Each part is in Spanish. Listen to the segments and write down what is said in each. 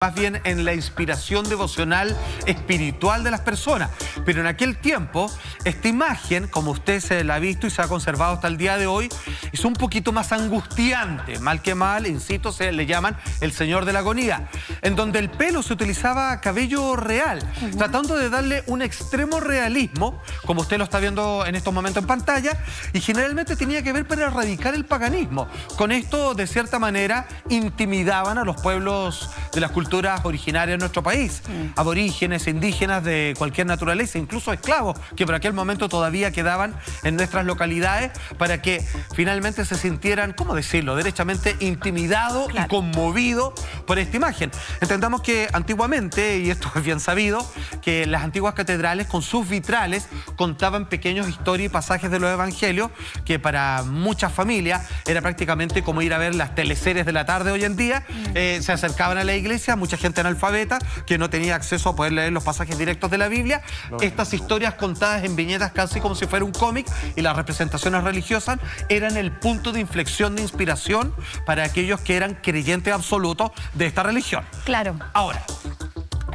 más bien en la inspiración devocional espiritual de las personas. Pero en aquel tiempo, esta imagen, como usted se la ha visto y se ha conservado hasta el día de hoy, es un poquito más angustiante. Mal que mal, insisto, se le llaman el Señor de la Agonía, en donde el pelo se utilizaba cabello real, tratando de darle un extremo realismo, como usted lo está viendo en estos momentos en pantalla, y generalmente tenía que ver para erradicar el paganismo. Con esto, de cierta manera, intimidaban a los pueblos de las culturas originarias de nuestro país, aborígenes, indígenas de cualquier naturaleza, incluso esclavos, que por aquel momento todavía quedaban en nuestras localidades, para que finalmente se sintieran, ¿cómo decirlo?, derechamente intimidados y conmovidos por esta imagen. Entendamos que antiguamente, y esto es bien sabido, que las antiguas catedrales con sus vitrales contaban pequeños historias y pasajes de los evangelios, que para muchas familias era prácticamente como ir a ver las teleseries de la tarde hoy en día. Se acercaban a la iglesia, mucha gente analfabeta que no tenía acceso a poder leer los pasajes directos de la Biblia. Estas historias contadas en viñetas casi como si fuera un cómic, y las representaciones religiosas eran el punto de inflexión, de inspiración para aquellos que eran creyentes absolutos de esta religión. Claro. Ahora,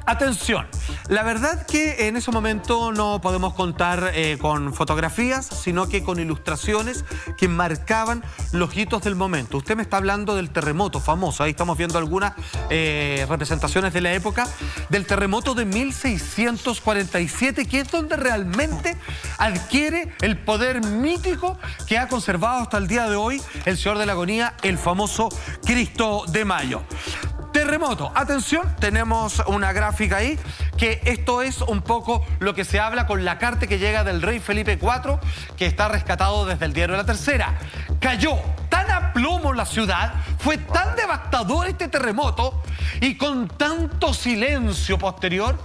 atención, la verdad que en ese momento no podemos contar con fotografías, sino que con ilustraciones que marcaban los hitos del momento. Usted me está hablando del terremoto famoso, ahí estamos viendo algunas representaciones de la época, del terremoto de 1647, que es donde realmente adquiere el poder mítico que ha conservado hasta el día de hoy el Señor de la Agonía, el famoso Cristo de Mayo. Terremoto, atención, tenemos una gráfica ahí, que esto es un poco lo que se habla con la carta que llega del rey Felipe IV, que está rescatado desde el diario La Tercera. Cayó tan a plomo la ciudad, fue tan devastador este terremoto, y con tanto silencio posterior,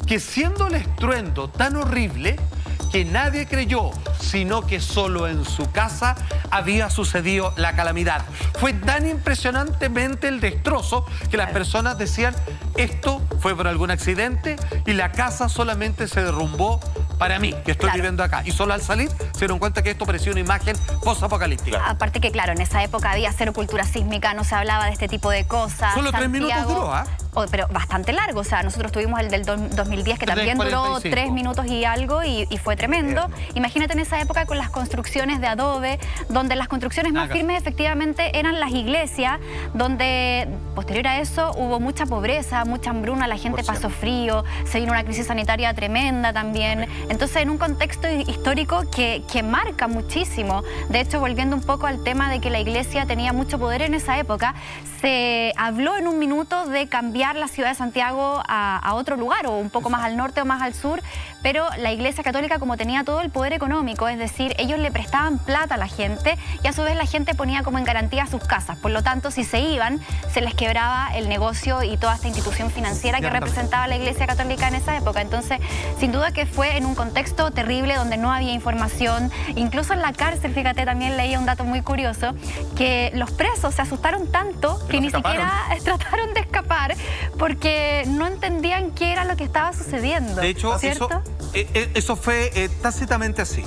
que siendo el estruendo tan horrible, que nadie creyó, sino que solo en su casa había sucedido la calamidad. Fue tan impresionantemente el destrozo que las personas decían, esto fue por algún accidente y la casa solamente se derrumbó para mí, que estoy viviendo acá. Y solo al salir se dieron cuenta que esto parecía una imagen post-apocalíptica. Aparte que, claro, en esa época había cero cultura sísmica, no se hablaba de este tipo de cosas. Solo 3 minutos duró, ¿ah? Pero bastante largo, o sea, nosotros tuvimos el del 2010 que también duró 3 minutos y algo y fue tremendo. Imagínate en esa época con las construcciones de adobe, donde las construcciones más firmes efectivamente eran las iglesias, donde posterior a eso hubo mucha pobreza, mucha hambruna, la gente pasó frío, se vino una crisis sanitaria tremenda también. Entonces, en un contexto histórico que marca muchísimo. De hecho, volviendo un poco al tema de que la iglesia tenía mucho poder en esa época, se habló en un minuto de cambiar la ciudad de Santiago a otro lugar, o un poco más al norte o más al sur, pero la Iglesia Católica, como tenía todo el poder económico, es decir, ellos le prestaban plata a la gente y a su vez la gente ponía como en garantía sus casas. Por lo tanto, si se iban, se les quebraba el negocio y toda esta institución financiera que representaba la Iglesia Católica en esa época. Entonces, sin duda que fue en un contexto terrible donde no había información. Incluso en la cárcel, fíjate, también leía un dato muy curioso, que los presos se asustaron tanto que ni siquiera trataron de escapar porque no entendían qué era lo que estaba sucediendo. De hecho, eso fue tácitamente así,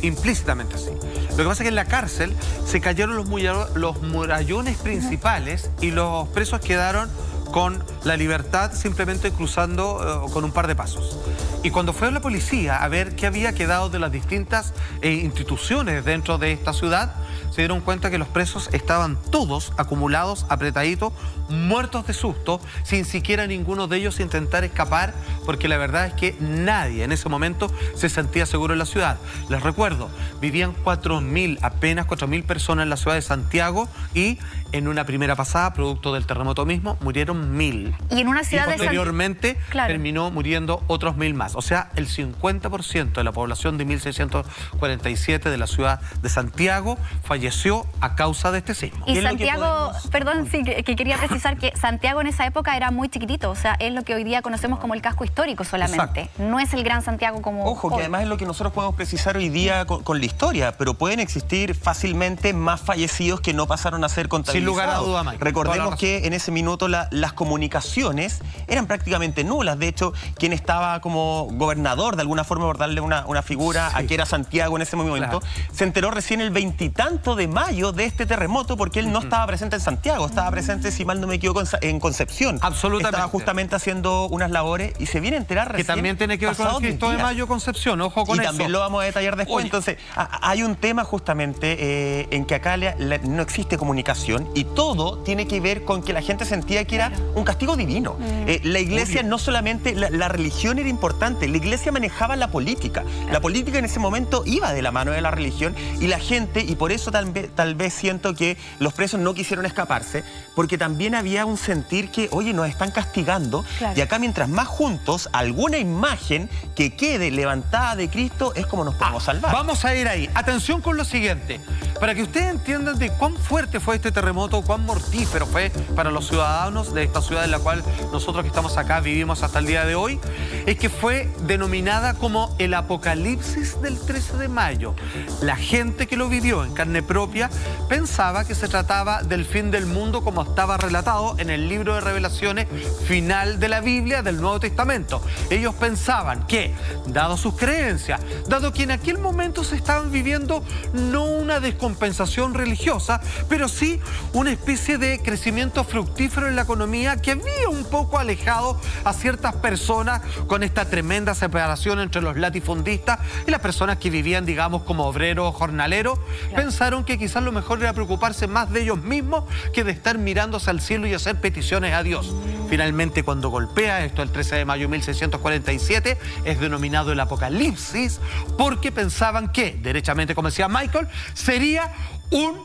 implícitamente así. Lo que pasa es que en la cárcel se cayeron los murallones principales y los presos quedaron con la libertad simplemente cruzando con un par de pasos. Y cuando fue la policía a ver qué había quedado de las distintas instituciones dentro de esta ciudad, se dieron cuenta que los presos estaban todos acumulados, apretaditos, muertos de susto, sin siquiera ninguno de ellos intentar escapar, porque la verdad es que nadie en ese momento se sentía seguro en la ciudad. Les recuerdo, vivían 4.000, apenas 4.000 personas en la ciudad de Santiago, y en una primera pasada, producto del terremoto mismo, murieron 1.000. Y en una ciudad posteriormente terminó muriendo otros 1.000 más. O sea, el 50% de la población de 1647 de la ciudad de Santiago falleció a causa de este sismo. Y Santiago, perdón, sí, que quería precisar que Santiago en esa época era muy chiquitito, o sea, es lo que hoy día conocemos como el casco histórico solamente. No es el gran Santiago como Ojo, que además es lo que nosotros podemos precisar hoy día con la historia, pero pueden existir fácilmente más fallecidos que no pasaron a ser contabilizados. Sin lugar a duda, Mike. Recordemos que en ese minuto las comunicaciones comunicaciones eran prácticamente nulas. De hecho, quien estaba como gobernador, de alguna forma, por darle una figura a que era Santiago en ese momento, se enteró recién el 20 y tanto de mayo de este terremoto, porque él no estaba presente en Santiago, estaba presente, si mal no me equivoco, en Concepción. Absolutamente. Estaba justamente haciendo unas labores y se viene a enterar recién. Que también tiene que ver con el Cristo de Mayo Concepción, ojo con eso. Y también lo vamos a detallar después. Oye. Entonces, hay un tema justamente en que acá no existe comunicación y todo tiene que ver con que la gente sentía que era un castigo divino. La iglesia no solamente, la religión era importante, la iglesia manejaba la política. La política en ese momento iba de la mano de la religión y la gente, y por eso tal vez siento que los presos no quisieron escaparse, porque también había un sentir que, oye, nos están castigando, y acá mientras más juntos, alguna imagen que quede levantada de Cristo es como nos podemos salvar. Vamos a ir ahí. Atención con lo siguiente, para que ustedes entiendan de cuán fuerte fue este terremoto, cuán mortífero fue para los ciudadanos de esta ciudad en la cual nosotros que estamos acá vivimos hasta el día de hoy, es que fue denominada como el apocalipsis del 13 de mayo. La gente que lo vivió en carne propia pensaba que se trataba del fin del mundo como estaba relatado en el libro de Revelaciones final de la Biblia del Nuevo Testamento. Ellos pensaban que, dado sus creencias, dado que en aquel momento se estaban viviendo no una descompensación religiosa, pero sí una especie de crecimiento fructífero en la economía que había un poco alejado a ciertas personas con esta tremenda separación entre los latifundistas y las personas que vivían, digamos, como obreros, jornaleros. Pensaron que quizás lo mejor era preocuparse más de ellos mismos que de estar mirándose al cielo y hacer peticiones a Dios. Finalmente, cuando golpea esto el 13 de mayo de 1647, es denominado el Apocalipsis porque pensaban que, derechamente, como decía Michael, sería un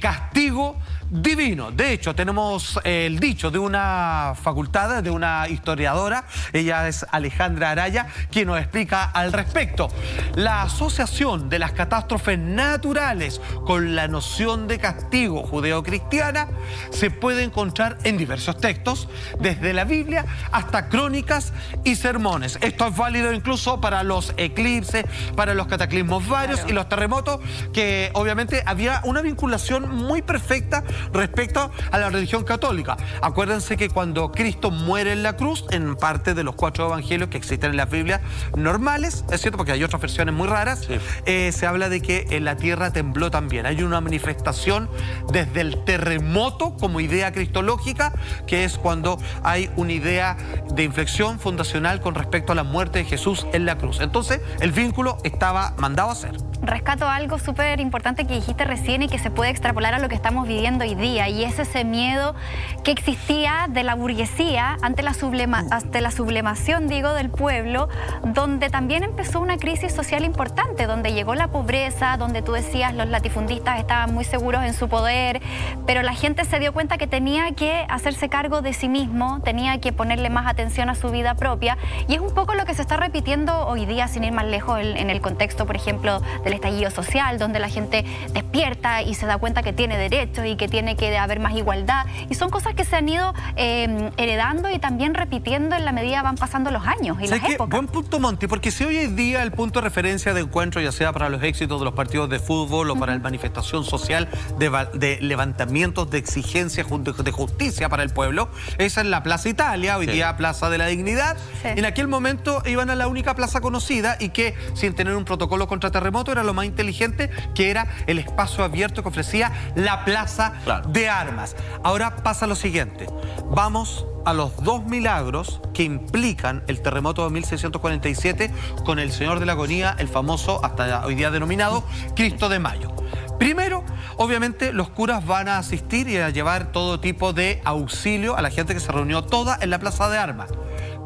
castigo divino. De hecho, tenemos el dicho de una facultada, de una historiadora, ella es Alejandra Araya, quien nos explica al respecto. La asociación de las catástrofes naturales con la noción de castigo judeocristiana se puede encontrar en diversos textos, desde la Biblia hasta crónicas y sermones. Esto es válido incluso para los eclipses, para los cataclismos varios y los terremotos, que obviamente había una vinculación muy perfecta respecto a la religión católica. Acuérdense que cuando Cristo muere en la cruz, en parte de los 4 evangelios que existen en las Biblias normales, es cierto, porque hay otras versiones muy raras, se habla de que en la tierra tembló también. Hay una manifestación desde el terremoto como idea cristológica, que es cuando hay una idea de inflexión fundacional con respecto a la muerte de Jesús en la cruz. Entonces, el vínculo estaba mandado a hacer. Rescato algo súper importante que dijiste recién y que se puede extrapolar a lo que estamos viviendo hoy día, y es ese miedo que existía de la burguesía ante la sublimación, del pueblo, donde también empezó una crisis social importante, donde llegó la pobreza, donde tú decías los latifundistas estaban muy seguros en su poder, pero la gente se dio cuenta que tenía que hacerse cargo de sí mismo, tenía que ponerle más atención a su vida propia, y es un poco lo que se está repitiendo hoy día, sin ir más lejos, en el contexto, por ejemplo, del estallido social, donde la gente despierta y se da cuenta que tiene derechos y que tiene que haber más igualdad, y son cosas que se han ido heredando y también repitiendo en la medida van pasando los años y las épocas. Buen punto, Monty, porque si hoy en día el punto de referencia de encuentro, ya sea para los éxitos de los partidos de fútbol o para la manifestación social de levantamientos de exigencia de justicia para el pueblo, esa es la Plaza Italia, hoy día Plaza de la Dignidad. En aquel momento iban a la única plaza conocida y que, sin tener un protocolo contra terremoto, era lo más inteligente, que era el espacio abierto que ofrecía la Plaza de Armas. Ahora pasa lo siguiente, vamos a los 2 milagros que implican el terremoto de 1647 con el Señor de la Agonía, el famoso, hasta hoy día denominado, Cristo de Mayo. Primero, obviamente, los curas van a asistir y a llevar todo tipo de auxilio a la gente que se reunió toda en la Plaza de Armas.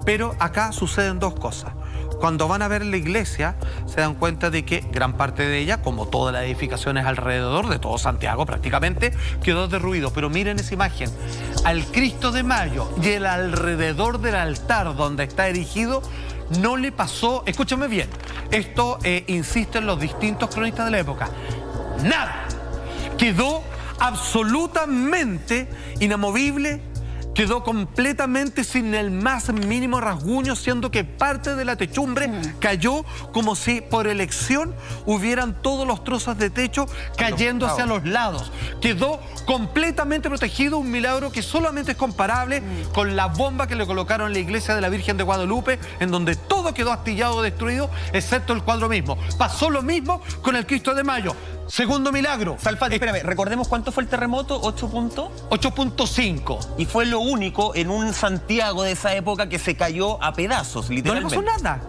Pero acá suceden dos cosas. Cuando van a ver la iglesia, se dan cuenta de que gran parte de ella, como todas las edificaciones alrededor de todo Santiago prácticamente, quedó derruido. Pero miren esa imagen, al Cristo de Mayo y el alrededor del altar donde está erigido, no le pasó, escúchame bien, esto insisten los distintos cronistas de la época, nada. Quedó absolutamente inamovible, quedó completamente sin el más mínimo rasguño, siendo que parte de la techumbre cayó como si por elección hubieran todos los trozos de techo cayendo hacia los lados. Quedó completamente protegido, un milagro que solamente es comparable con la bomba que le colocaron en la iglesia de la Virgen de Guadalupe, en donde todo quedó astillado o destruido, excepto el cuadro mismo. Pasó lo mismo con el Cristo de Mayo. Segundo milagro. Salfate, espérame, recordemos cuánto fue el terremoto, 8.5. Y fue lo único en un Santiago de esa época que se cayó a pedazos, literalmente. No le pasó nada.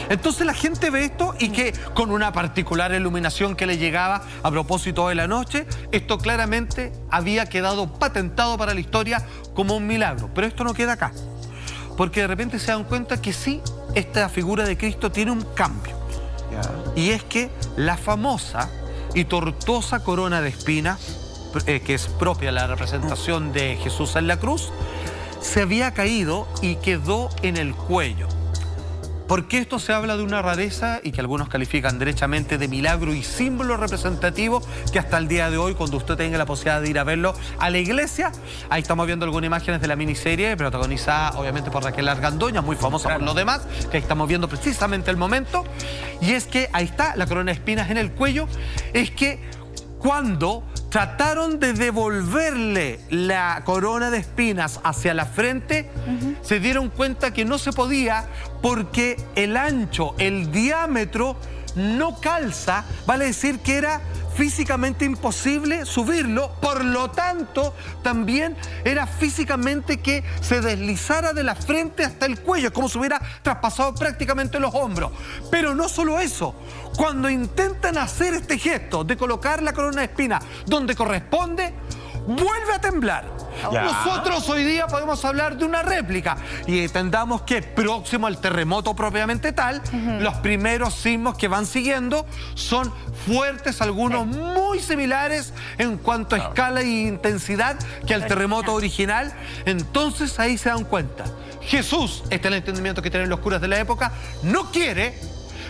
Entonces la gente ve esto y que con una particular iluminación que le llegaba a propósito de la noche, esto claramente había quedado patentado para la historia como un milagro. Pero esto no queda acá, porque de repente se dan cuenta que sí, esta figura de Cristo tiene un cambio. Y es que la famosa y tortuosa corona de espinas, que es propia de la representación de Jesús en la cruz, se había caído y quedó en el cuello. Porque esto se habla de una rareza y que algunos califican derechamente de milagro y símbolo representativo que hasta el día de hoy, cuando usted tenga la posibilidad de ir a verlo a la iglesia, ahí estamos viendo algunas imágenes de la miniserie protagonizada obviamente por Raquel Argandoña, muy famosa por lo demás, que ahí estamos viendo precisamente el momento, y es que ahí está la corona de espinas en el cuello. Es que cuando trataron de devolverle la corona de espinas hacia la frente, se dieron cuenta que no se podía porque el ancho, el diámetro no calza, vale decir que era físicamente imposible subirlo, por lo tanto también era físicamente que se deslizara de la frente hasta el cuello, como si hubiera traspasado prácticamente los hombros. Pero no solo eso, cuando intentan hacer este gesto de colocar la corona de espinas donde corresponde, vuelve a temblar. Nosotros hoy día podemos hablar de una réplica y entendamos que próximo al terremoto propiamente tal, los primeros sismos que van siguiendo son fuertes, algunos muy similares en cuanto a escala e intensidad que al terremoto original. Entonces ahí se dan cuenta. Jesús, este es el entendimiento que tienen los curas de la época, no quiere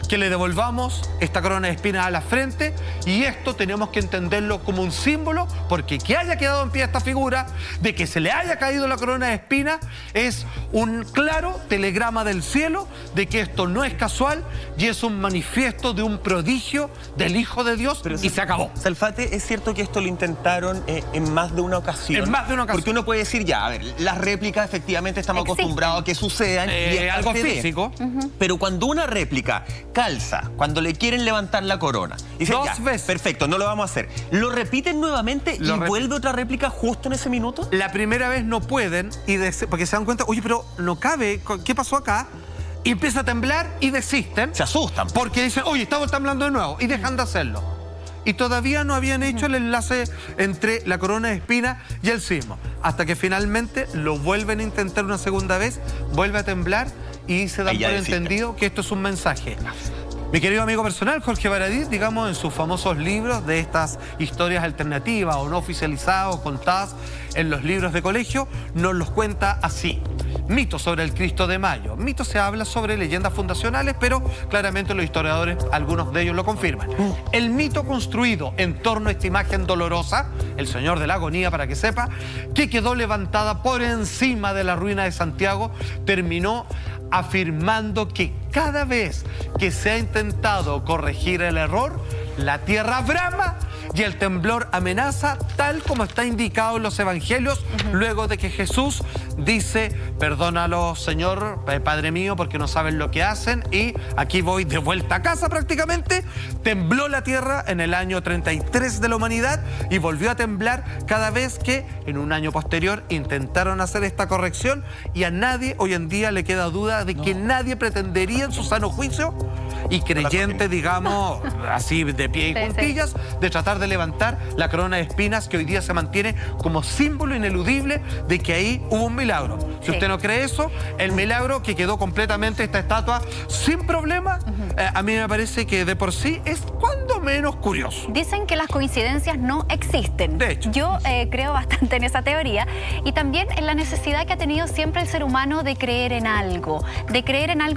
que le devolvamos esta corona de espinas a la frente, y esto tenemos que entenderlo como un símbolo, porque que haya quedado en pie esta figura, de que se le haya caído la corona de espinas, es un claro telegrama del cielo de que esto no es casual y es un manifiesto de un prodigio del Hijo de Dios. Pero y se acabó. Salfate, es cierto que esto lo intentaron en más de una ocasión. En más de una ocasión. Porque uno puede decir, ya, a ver, las réplicas efectivamente estamos acostumbrados a que sucedan. Y es algo físico. Pero cuando una réplica calza, cuando le quieren levantar la corona, dicen, dos veces. Perfecto, no lo vamos a hacer. ¿Lo repiten nuevamente y vuelve otra réplica justo en ese minuto? La primera vez no pueden, porque se dan cuenta, oye, pero no cabe, ¿qué pasó acá? Y empieza a temblar y desisten. Se asustan. Porque dicen, oye, estamos temblando de nuevo, y dejan de hacerlo. Y todavía no habían hecho el enlace entre la corona de espinas y el sismo. Hasta que finalmente lo vuelven a intentar una segunda vez, vuelve a temblar y se dan por entendido que esto es un mensaje. Mi querido amigo personal, Jorge Baradit, digamos, en sus famosos libros de estas historias alternativas o no oficializadas o contadas en los libros de colegio, nos los cuenta así. Mitos sobre el Cristo de Mayo. Mitos se habla sobre leyendas fundacionales, pero claramente los historiadores, algunos de ellos lo confirman. El mito construido en torno a esta imagen dolorosa, el Señor de la Agonía, para que sepa, que quedó levantada por encima de la ruina de Santiago, terminó afirmando que cada vez que se ha intentado corregir el error, la tierra brama y el temblor amenaza, tal como está indicado en los evangelios, luego de que Jesús dice, perdónalos, Señor, Padre mío, porque no saben lo que hacen, y aquí voy de vuelta a casa prácticamente. Tembló la tierra en el año 33 de la humanidad y volvió a temblar cada vez que en un año posterior intentaron hacer esta corrección, y a nadie hoy en día le queda duda de que nadie pretendería en su sano juicio y creyente, digamos, así de pie y puntillas, de tratar de levantar la corona de espinas que hoy día se mantiene como símbolo ineludible de que ahí hubo un milagro. Si usted no cree eso, el milagro que quedó completamente esta estatua sin problema, a mí me parece que de por sí es cuando o menos curioso. Dicen que las coincidencias no existen. De hecho. Yo creo bastante en esa teoría y también en la necesidad que ha tenido siempre el ser humano de creer en algo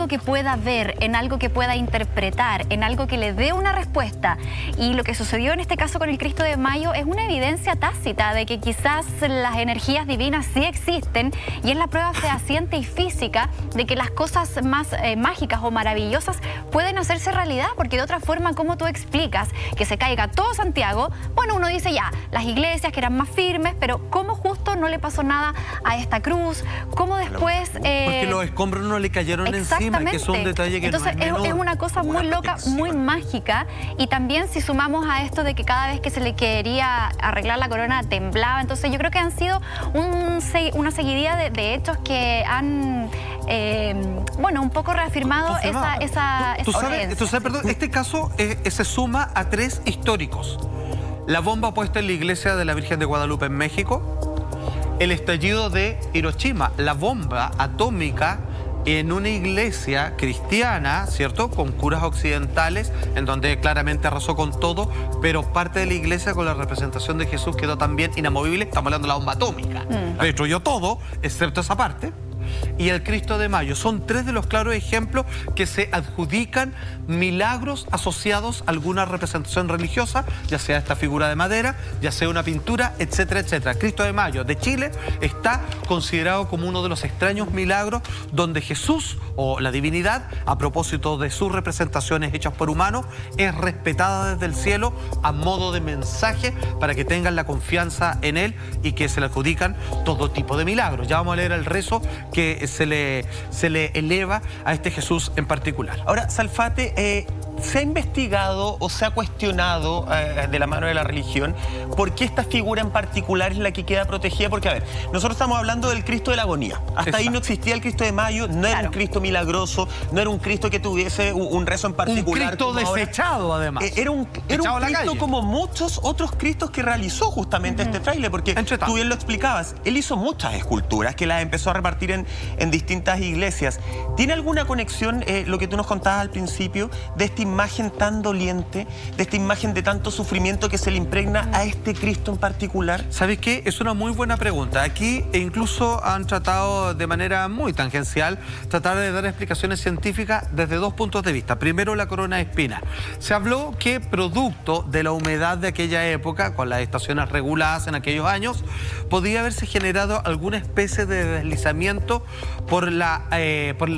que pueda ver, en algo que pueda interpretar, en algo que le dé una respuesta. Y lo que sucedió en este caso con el Cristo de Mayo es una evidencia tácita de que quizás las energías divinas sí existen y es la prueba fehaciente y física de que las cosas más mágicas o maravillosas pueden hacerse realidad, porque de otra forma, ¿cómo tú explicas que se caiga todo Santiago? Bueno, uno dice ya, las iglesias que eran más firmes, pero ¿cómo justo no le pasó nada a esta cruz? ¿Cómo después...? Porque los escombros no le cayeron encima, que es un detalle que entonces, no es menor. Es una cosa muy loca, muy mágica, y también si sumamos a esto de que cada vez que se le quería arreglar la corona temblaba, entonces yo creo que han sido una seguidilla de hechos que han, bueno, un poco reafirmado esa creencia. Perdón, este caso se suma a 3 históricos. La bomba puesta en la iglesia de la Virgen de Guadalupe en México, el estallido de Hiroshima, la bomba atómica en una iglesia cristiana, ¿cierto?, con curas occidentales, en donde claramente arrasó con todo, pero parte de la iglesia con la representación de Jesús quedó también inamovible. Estamos hablando de la bomba atómica. Destruyó todo, excepto esa parte. Y el Cristo de Mayo. Son 3 de los claros ejemplos que se adjudican milagros asociados a alguna representación religiosa, ya sea esta figura de madera, ya sea una pintura, etcétera, etcétera. Cristo de Mayo de Chile está considerado como uno de los extraños milagros donde Jesús o la divinidad, a propósito de sus representaciones hechas por humanos, es respetada desde el cielo a modo de mensaje para que tengan la confianza en él y que se le adjudican todo tipo de milagros. Ya vamos a leer el rezo que se le eleva a este Jesús en particular. Ahora, Salfate, ¿se ha investigado o se ha cuestionado de la mano de la religión por qué esta figura en particular es la que queda protegida? Porque, a ver, nosotros estamos hablando del Cristo de la agonía. Hasta ahí no existía el Cristo de Mayo, no era un Cristo milagroso, no era un Cristo que tuviese un rezo en particular. Un Cristo desechado, además. Era un Cristo como muchos otros Cristos que realizó justamente este fraile, porque tú bien lo explicabas, él hizo muchas esculturas que las empezó a repartir en distintas iglesias. ¿Tiene alguna conexión, lo que tú nos contabas al principio, de esta imagen tan doliente, de esta imagen de tanto sufrimiento que se le impregna a este Cristo en particular? ¿Sabes qué? Es una muy buena pregunta. Aquí incluso han tratado de manera muy tangencial tratar de dar explicaciones científicas desde 2 puntos de vista. Primero, la corona de espinas. Se habló que producto de la humedad de aquella época, con las estaciones reguladas en aquellos años, podía haberse generado alguna especie de deslizamiento por la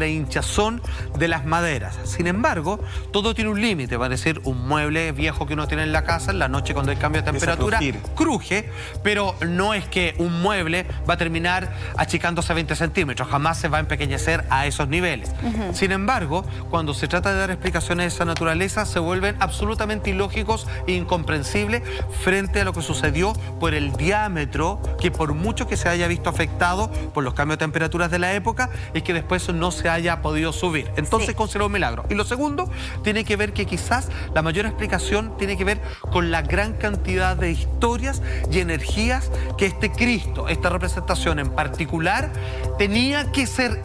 hinchazón de las maderas. Sin embargo, todo tiene un límite. Va a decir, un mueble viejo que uno tiene en la casa, en la noche cuando hay cambio de temperatura, cruje, pero no es que un mueble va a terminar achicándose a 20 centímetros, jamás se va a empequeñecer a esos niveles. Sin embargo, cuando se trata de dar explicaciones de esa naturaleza, se vuelven absolutamente ilógicos e incomprensibles frente a lo que sucedió por el diámetro, que por mucho que se haya visto afectado por los cambios de temperaturas de la época, es que después no se haya podido subir. Entonces considero un milagro. Y lo segundo tiene que ver que quizás la mayor explicación tiene que ver con la gran cantidad de historias y energías que este Cristo, esta representación en particular, tenía que ser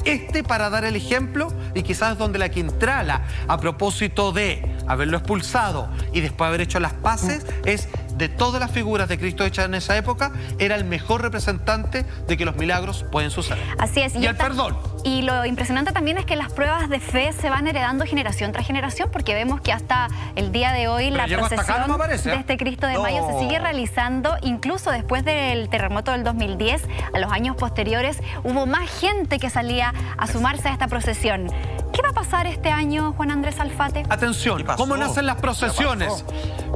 para dar el ejemplo, y quizás donde la Quintrala, a propósito de haberlo expulsado y después haber hecho las paces, es de todas las figuras de Cristo hechas en esa época, era el mejor representante de que los milagros pueden suceder. Así es. Y el perdón. Y lo impresionante también es que las pruebas de fe se van heredando generación tras generación, porque vemos que hasta el día de hoy la procesión de este Cristo de Mayo se sigue realizando. Incluso después del terremoto del 2010, a los años posteriores, hubo más gente que salía a sumarse a esta procesión. ¿Qué va a pasar este año, Juan Andrés Alfate? Atención, ¿cómo nacen las procesiones?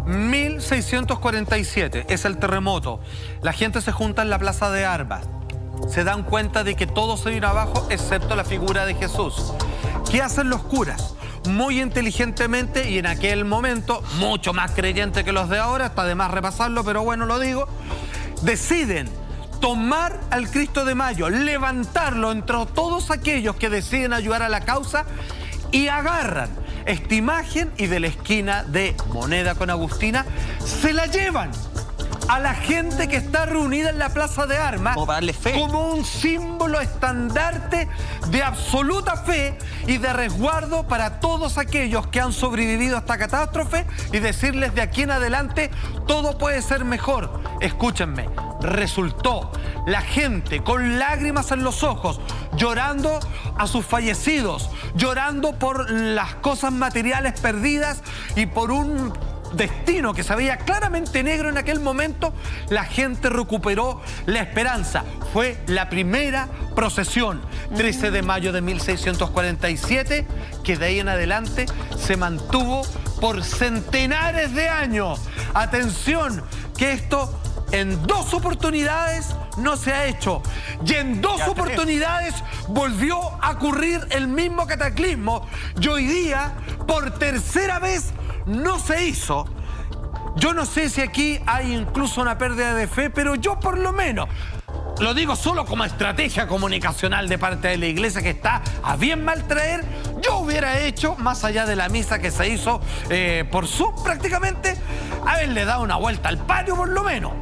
1647 es el terremoto. La gente se junta en la plaza de Armas. Se dan cuenta de que todo se vino abajo excepto la figura de Jesús. ¿Qué hacen los curas? Muy inteligentemente, y en aquel momento mucho más creyente que los de ahora, está de más repasarlo, pero bueno, lo digo, deciden tomar al Cristo de Mayo, levantarlo entre todos aquellos que deciden ayudar a la causa, y agarran esta imagen y de la esquina de Moneda con Agustina se la llevan a la gente que está reunida en la Plaza de Armas como para darle fe, como un símbolo estandarte de absoluta fe y de resguardo para todos aquellos que han sobrevivido a esta catástrofe y decirles de aquí en adelante todo puede ser mejor. Escúchenme, resultó la gente con lágrimas en los ojos, llorando a sus fallecidos, llorando por las cosas materiales perdidas y por un destino que se veía claramente negro en aquel momento. La gente recuperó la esperanza. Fue la primera procesión, 13 de mayo de 1647, que de ahí en adelante se mantuvo por centenares de años. Atención, que esto en 2 oportunidades no se ha hecho. Y en 2 oportunidades volvió a ocurrir el mismo cataclismo. Y hoy día, por tercera vez, no se hizo. Yo no sé si aquí hay incluso una pérdida de fe, pero yo por lo menos, lo digo solo como estrategia comunicacional de parte de la iglesia que está a bien mal traer, yo hubiera hecho, más allá de la misa que se hizo por Zoom prácticamente, haberle dado una vuelta al patio por lo menos,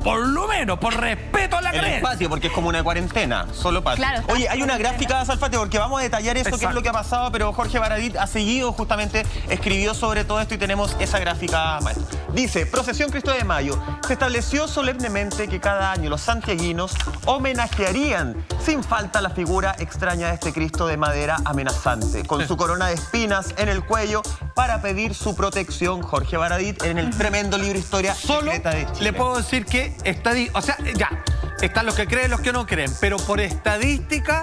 por respeto a la creencia. El patio, porque es como una cuarentena, solo patio. Claro, oye, hay una gráfica, Salfate, porque vamos a detallar eso, qué es lo que ha pasado, pero Jorge Baradit ha seguido, justamente escribió sobre todo esto y tenemos esa gráfica, maestro. Dice, Procesión Cristo de Mayo. Se estableció solemnemente que cada año los santiaguinos homenajearían sin falta la figura extraña de este Cristo de madera amenazante, con su corona de espinas en el cuello, para pedir su protección. Jorge Baradit, en el tremendo libro Historia Secreta de Chile. Le puedo decir que están los que creen y los que no creen, pero por estadística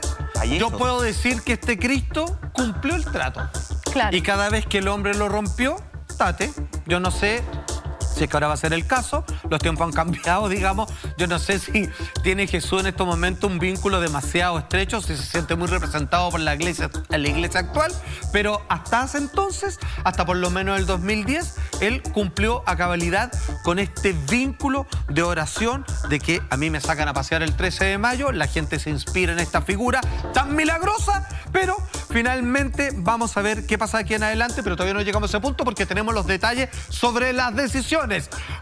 yo puedo decir que este Cristo cumplió el trato. Claro. Y cada vez que el hombre lo rompió, yo no sé si es que ahora va a ser el caso, los tiempos han cambiado, digamos. Yo no sé si tiene Jesús en estos momentos un vínculo demasiado estrecho, si se siente muy representado por la iglesia actual, pero hasta ese entonces, hasta por lo menos el 2010, él cumplió a cabalidad con este vínculo de oración, de que a mí me sacan a pasear el 13 de mayo, la gente se inspira en esta figura tan milagrosa, pero finalmente vamos a ver qué pasa aquí en adelante, pero todavía no llegamos a ese punto porque tenemos los detalles sobre las decisiones.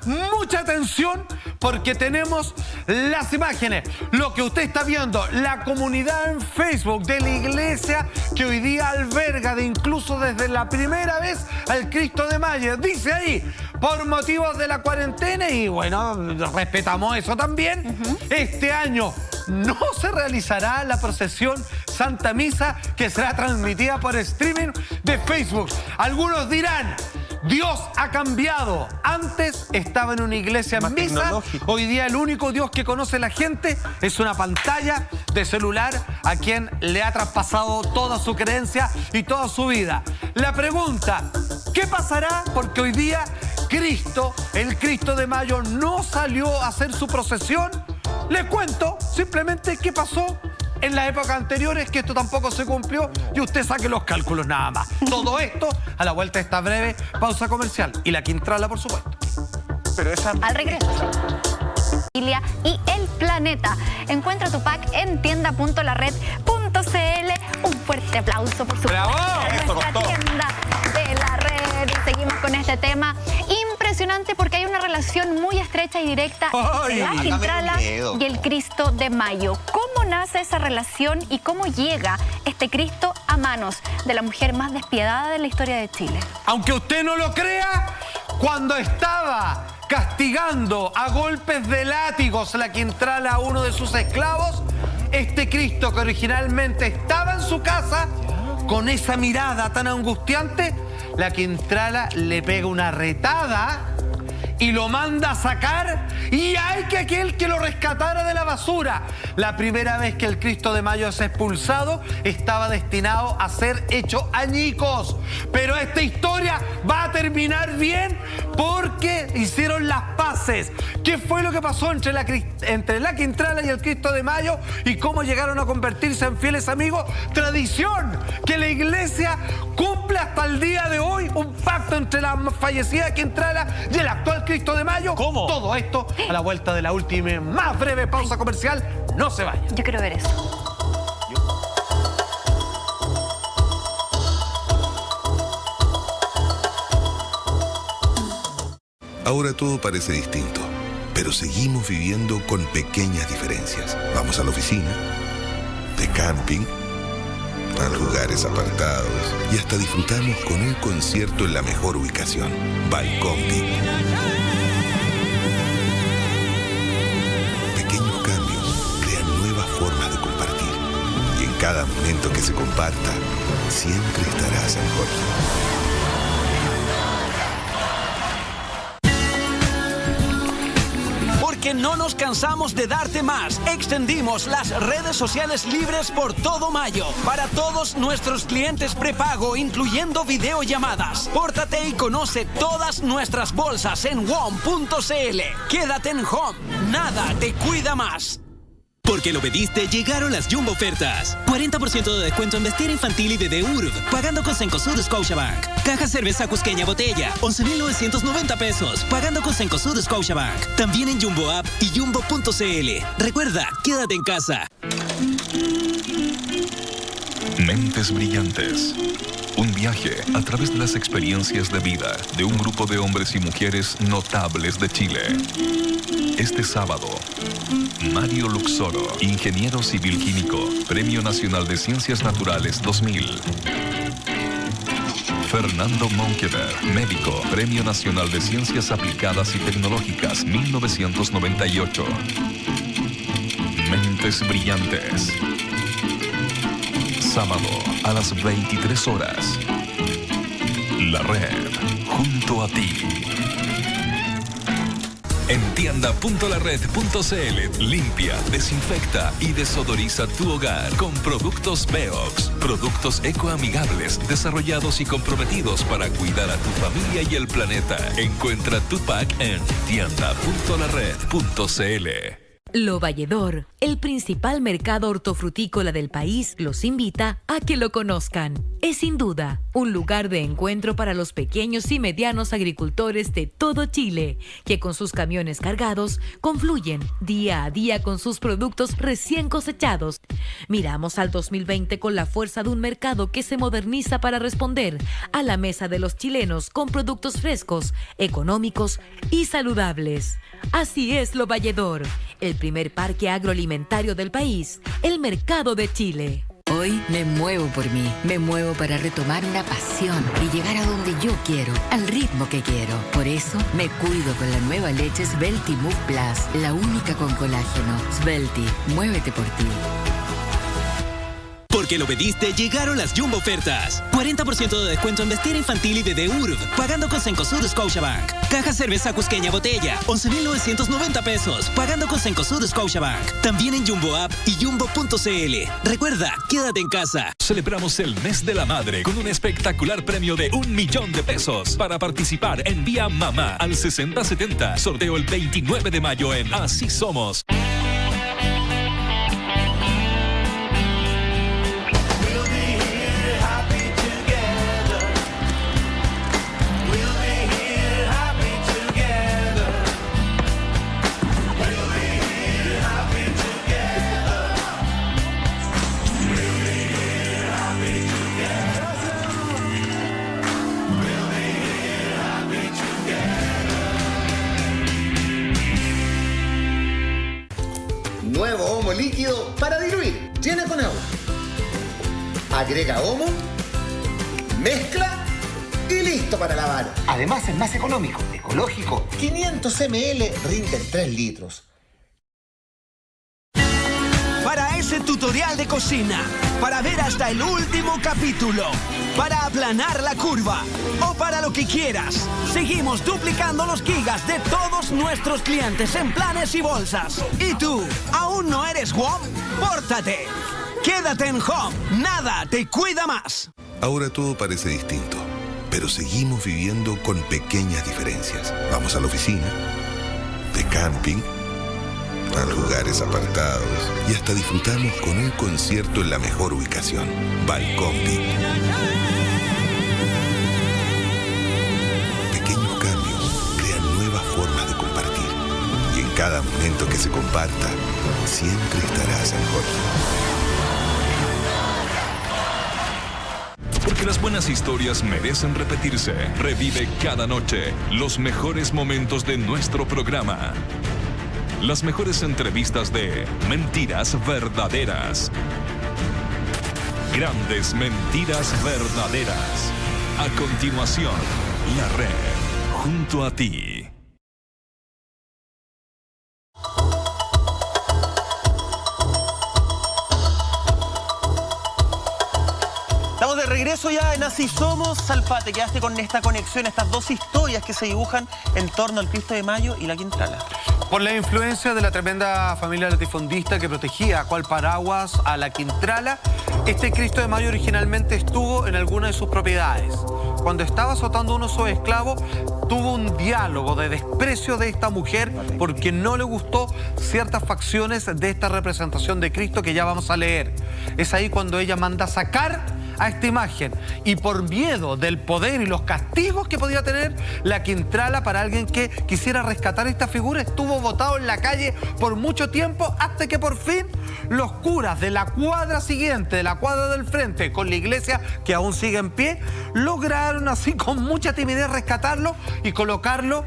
Mucha atención porque tenemos las imágenes. Lo que usted está viendo, la comunidad en Facebook de la iglesia que hoy día alberga incluso desde la primera vez al Cristo de Mayo. Dice ahí, por motivos de la cuarentena, y bueno, respetamos eso también, este año no se realizará la procesión Santa Misa, que será transmitida por streaming de Facebook. Algunos dirán, Dios ha cambiado. Antes estaba en una iglesia en misa. Hoy día el único Dios que conoce la gente es una pantalla de celular a quien le ha traspasado toda su creencia y toda su vida. La pregunta, ¿qué pasará? Porque hoy día Cristo, el Cristo de Mayo, no salió a hacer su procesión. Les cuento simplemente qué pasó en las épocas anteriores, que esto tampoco se cumplió, y usted saque los cálculos nada más. Todo esto a la vuelta de esta breve pausa comercial. Y la Quintrala, por supuesto. Pero esa... Al regreso. Y El Planeta. Encuentra tu pack en tienda.lared.cl. Un fuerte aplauso, por supuesto. ¡Bravo! Nuestra tienda de la red. Y seguimos con este tema impresionante porque hay una relación muy estrecha y directa entre la Quintrala y el Cristo de Mayo. ¿Cómo nace esa relación y cómo llega este Cristo a manos de la mujer más despiadada de la historia de Chile? Aunque usted no lo crea, cuando estaba castigando a golpes de látigos la Quintrala a uno de sus esclavos, este Cristo que originalmente estaba en su casa, con esa mirada tan angustiante, la Quintrala le pega una retada y lo manda a sacar, y hay que aquel que lo rescatara de la basura. La primera vez que el Cristo de Mayo es expulsado, estaba destinado a ser hecho añicos. Pero esta historia va a terminar bien porque hicieron las paces. ¿Qué fue lo que pasó entre la Quintrala y el Cristo de Mayo y cómo llegaron a convertirse en fieles amigos? Tradición que la iglesia cumple hasta el día de hoy, un pacto entre la fallecida Quintrala y el actual Cristo de Mayo. ¿Cómo? Todo esto a la vuelta de la última y más breve pausa comercial. No se vaya. Yo quiero ver eso. Ahora todo parece distinto, pero pero seguimos viviendo con pequeñas diferencias. Vamos a la oficina, de camping, a lugares apartados y hasta disfrutamos con un concierto en la mejor ubicación. Bicombi. Pequeños cambios crean nuevas formas de compartir. Y en cada momento que se comparta, siempre estará San Jorge. Porque no nos cansamos de darte más. Extendimos las redes sociales libres por todo mayo. Para todos nuestros clientes prepago, incluyendo videollamadas. Pórtate y conoce todas nuestras bolsas en WOM.cl. Quédate en Home. Nada te cuida más. Porque lo pediste, llegaron las Jumbo ofertas. 40% de descuento en vestir infantil y bebé URB, pagando con Cencosud Scotiabank. Caja cerveza cusqueña botella, 11.990 pesos, pagando con Cencosud Scotiabank. También en Jumbo App y Jumbo.cl. Recuerda, quédate en casa. Mentes brillantes. Un viaje a través de las experiencias de vida de un grupo de hombres y mujeres notables de Chile. Este sábado, Mario Luxoro, ingeniero civil químico, Premio Nacional de Ciencias Naturales 2000. Fernando Monkever, médico, Premio Nacional de Ciencias Aplicadas y Tecnológicas 1998. Mentes brillantes. Sábado a las 23 horas. La Red, junto a ti. En tienda.lared.cl limpia, desinfecta y desodoriza tu hogar con productos Beox. Productos ecoamigables, desarrollados y comprometidos para cuidar a tu familia y el planeta. Encuentra tu pack en tienda.lared.cl. Lo Valledor, el principal mercado hortofrutícola del país, los invita a que lo conozcan. Es sin duda un lugar de encuentro para los pequeños y medianos agricultores de todo Chile, que con sus camiones cargados confluyen día a día con sus productos recién cosechados. Miramos al 2020 con la fuerza de un mercado que se moderniza para responder a la mesa de los chilenos con productos frescos, económicos y saludables. Así es Lo Valledor, el primer parque agroalimentario del país, el Mercado de Chile. Hoy me muevo por mí, me muevo para retomar una pasión y llegar a donde yo quiero, al ritmo que quiero. Por eso me cuido con la nueva leche Svelti Move Plus, la única con colágeno. Svelti, muévete por ti. Porque lo pediste, llegaron las Jumbo ofertas. 40% de descuento en vestir infantil y bebé URB, pagando con Cencosud Scotiabank. Caja cerveza cusqueña botella, 11.990 pesos, pagando con Cencosud Scotiabank. También en Jumbo App y Jumbo.cl. Recuerda, quédate en casa. Celebramos el mes de la madre con un espectacular premio de 1 millón de pesos. Para participar, envía mamá al 6070. Sorteo el 29 de mayo en Así Somos. Nuevo Omo líquido para diluir. Llena con agua. Agrega Omo, mezcla y listo para lavar. Además es más económico, ecológico. 500 ml rinde 3 litros. Para ese tutorial de cocina, para ver hasta el último capítulo, para aplanar la curva o para lo que quieras, seguimos duplicando los gigas de todos nuestros clientes en planes y bolsas. ¿Y tú, aún no eres WOM? ¡Pórtate! Quédate en Home, nada te cuida más. Ahora todo parece distinto, pero seguimos viviendo con pequeñas diferencias. Vamos a la oficina, de camping, a lugares apartados y hasta disfrutamos con un concierto en la mejor ubicación. Bicombi. Pequeños cambios crean nuevas formas de compartir. Y en cada momento que se comparta, siempre estará San Jorge. Porque las buenas historias merecen repetirse. Revive cada noche los mejores momentos de nuestro programa. Las mejores entrevistas de Mentiras Verdaderas. Grandes Mentiras Verdaderas. A continuación, La Red, junto a ti. Estamos de regreso ya en Así Somos. Salfate, quedaste con esta conexión, estas dos historias que se dibujan en torno al Cristo de Mayo y la Quintrala. Por la influencia de la tremenda familia latifundista que protegía cual paraguas a la Quintrala, este Cristo de Mayo originalmente estuvo en alguna de sus propiedades. Cuando estaba azotando a uno de sus esclavos, tuvo un diálogo de desprecio de esta mujer porque no le gustó ciertas facciones de esta representación de Cristo que ya vamos a leer. Es ahí cuando ella manda sacar a esta imagen y por miedo del poder y los castigos que podía tener la Quintrala para alguien que quisiera rescatar esta figura, estuvo botado en la calle por mucho tiempo hasta que por fin los curas de la cuadra siguiente, de la cuadra del frente, con la iglesia que aún sigue en pie, lograron así con mucha timidez rescatarlo y colocarlo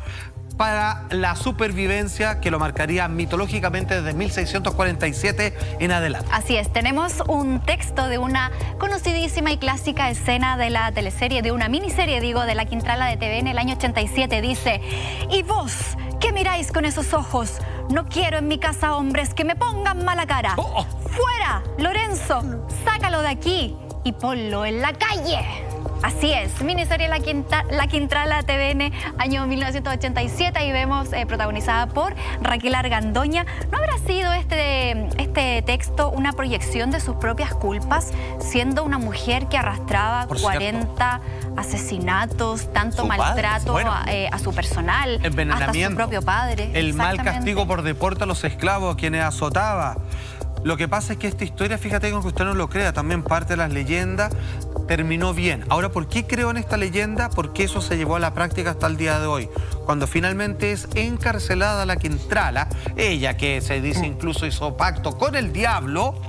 para la supervivencia que lo marcaría mitológicamente desde 1647 en adelante. Así es, tenemos un texto de una conocidísima y clásica escena de la teleserie, de una miniserie, digo, de la Quintrala de TV en el año 87. Dice: ¿y vos qué miráis con esos ojos? No quiero en mi casa hombres que me pongan mala cara. ¡Fuera, Lorenzo! Sácalo de aquí y ponlo en la calle. Así es, miniserie La Quintrala TVN, año 1987, y vemos protagonizada por Raquel Argandoña. ¿No habrá sido este texto una proyección de sus propias culpas, siendo una mujer que arrastraba 40 asesinatos, tanto maltrato a su personal, hasta su propio padre? El mal castigo por deporte a los esclavos, quienes azotaba. Lo que pasa es que esta historia, fíjate que aunque usted no lo crea, también parte de las leyendas, terminó bien. Ahora, ¿por qué creo en esta leyenda? Porque eso se llevó a la práctica hasta el día de hoy. Cuando finalmente es encarcelada la Quintrala, ella que se dice incluso hizo pacto con el diablo,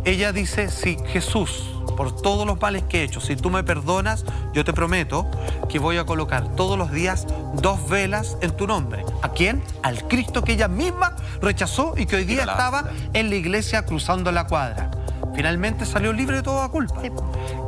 ella dice: si Jesús, por todos los males que he hecho, si tú me perdonas, yo te prometo que voy a colocar todos los días 2 velas en tu nombre. ¿A quién? Al Cristo que ella misma rechazó y que hoy día estaba en la iglesia cruzando la cuadra. Finalmente salió libre de toda culpa. Sí.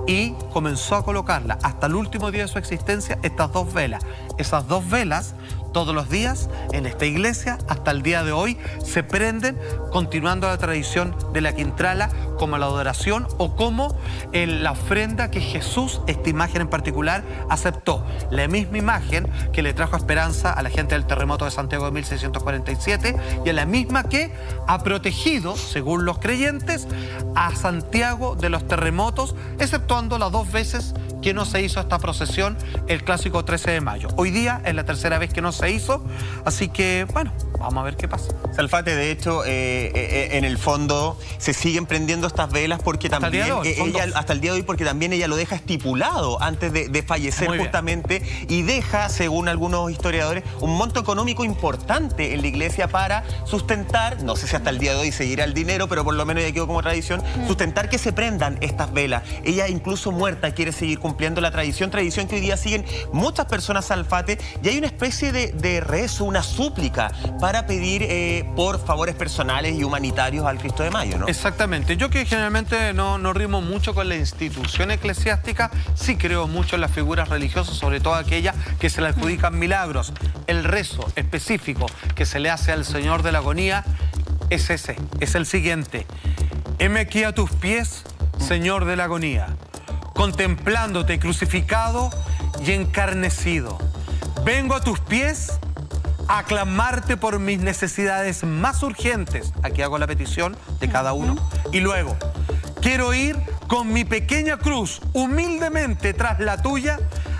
Y comenzó a colocarla hasta el último día de su existencia, estas 2 velas. Esas 2 velas, todos los días, en esta iglesia, hasta el día de hoy, se prenden, continuando la tradición de la Quintrala, como la adoración o como la ofrenda que Jesús, esta imagen en particular, aceptó. La misma imagen que le trajo esperanza a la gente del terremoto de Santiago de 1647 y a la misma que ha protegido, según los creyentes, a Santiago de los terremotos, exceptuando las 2 veces que no se hizo esta procesión, el clásico 13 de mayo. Hoy día es la tercera vez que no se hizo, así que, bueno, vamos a ver qué pasa. Salfate, de hecho, en el fondo se siguen prendiendo estas velas porque hasta también hasta el día de hoy, porque también ella lo deja estipulado antes de fallecer justamente, y deja, según algunos historiadores, un monto económico importante en la iglesia para sustentar, no sé si hasta el día de hoy seguirá el dinero, pero por lo menos ya quedó como tradición, sustentar que se prendan estas velas. Ella, incluso muerta, quiere seguir cumpliendo la tradición que hoy día siguen muchas personas, Salfate, y hay una especie de rezo, una súplica para pedir por favores personales y humanitarios al Cristo de Mayo, ¿no? Exactamente. Yo, que generalmente no rimo mucho con la institución eclesiástica, sí creo mucho en las figuras religiosas, sobre todo aquellas que se le adjudican milagros. El rezo específico que se le hace al Señor de la Agonía es es el siguiente: heme aquí a tus pies, Señor de la Agonía, contemplándote crucificado y encarnecido. Vengo a tus pies a clamarte por mis necesidades más urgentes. Aquí hago la petición de cada uno. Y luego, quiero ir con mi pequeña cruz humildemente tras la tuya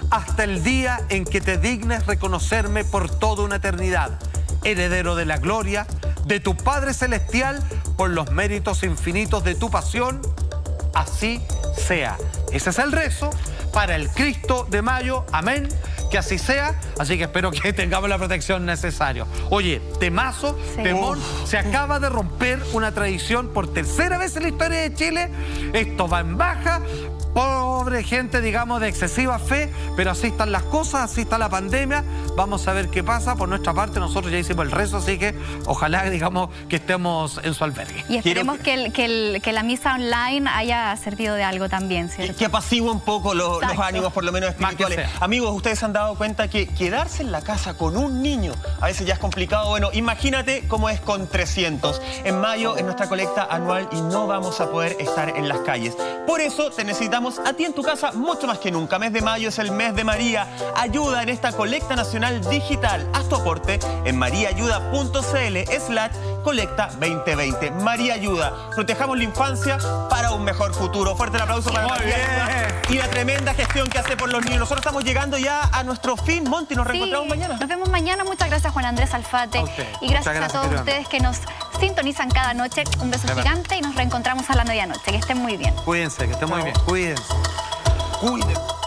hasta el día en que te dignes reconocerme por toda una eternidad, heredero de la gloria de tu Padre Celestial por los méritos infinitos de tu pasión. Así sea. Ese es el rezo para el Cristo de Mayo. Amén. Que así sea. Así que espero que tengamos la protección necesaria. Oye, temazo, temón, se acaba de romper una tradición por tercera vez en la historia de Chile. Esto va en baja. Pobre gente, digamos, de excesiva fe, pero así están las cosas, así está la pandemia. Vamos a ver qué pasa. Por nuestra parte, nosotros ya hicimos el rezo, así que ojalá, digamos, que estemos en su albergue. Y esperemos que la misa online haya servido de algo también, ¿cierto? Que apacigua un poco los ánimos, por lo menos espirituales. Amigos, ustedes se han dado cuenta que quedarse en la casa con un niño a veces ya es complicado. Bueno, imagínate cómo es con 300. En mayo es nuestra colecta anual y no vamos a poder estar en las calles. Por eso te necesitamos a ti en tu casa mucho más que nunca. Mes de mayo es el mes de María. Ayuda en esta colecta nacional digital. Haz tu aporte en mariaayuda.cl/colecta 2020. María Ayuda. Protejamos la infancia para un mejor futuro. Fuerte el aplauso para María Ayuda y la tremenda gestión que hace por los niños. Nosotros estamos llegando ya a nuestro fin, Monty. Nos reencontramos mañana. Nos vemos mañana. Muchas gracias, Juan Andrés Alfate. Y gracias a todos ustedes que nos sintonizan cada noche. Un beso gigante y nos reencontramos a la medianoche. Que estén muy bien. Cuídense, que estén muy bien. Cuídense. Cuídense.